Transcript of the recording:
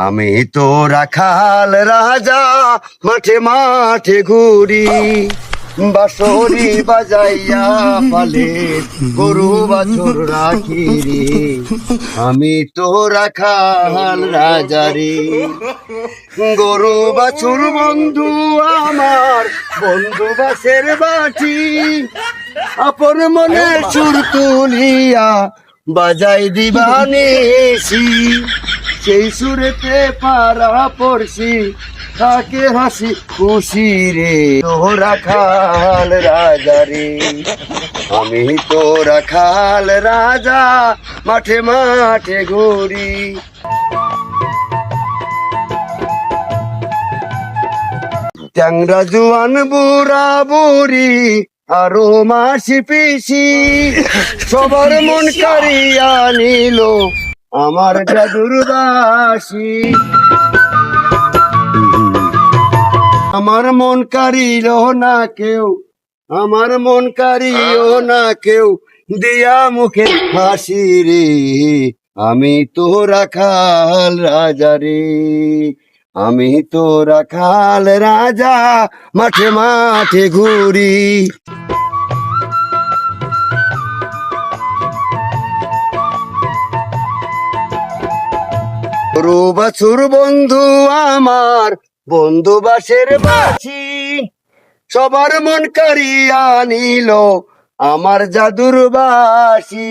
আমি তো রাখাল রাজা, মাঠে মাঠে ঘুরি, বাঁশরি বাজাইয়া পালে গরু বাছুর রাখি রে। আমি তো রাখাল রাজা রে। গরু বাছুর বন্ধু আমার, বন্ধু বাসের বাটি, আপন মনে সুর তুলিয়া বাজাই দিবানিসি। সেই সুরেতে পারা পড়ছি, তাকে হাসি খুশি রে। তো রাখাল রাজা রে, আমি তো রাখাল রাজা, মাঠে মাঠে ঘুরি। ট্যাংরা জুয়ান বুড়া বুড়ি আরো মাসি পিসি, সবার মন কারিয়া নিল আমার জাদুর বাসি। আমার মন কারিল না কেউ, আমার মন কারিও না কেউ, দিয়া মুখে হাসি রে। আমি তো রাখাল রাজা রে, আমি তো রাখাল রাজা, মাঠে মাঠে ঘুরি। গরু বাছুর বন্ধু আমার, বন্ধু বাসের বাসি, সবার মন কারিয়া নিল আমার জাদুর বাসি।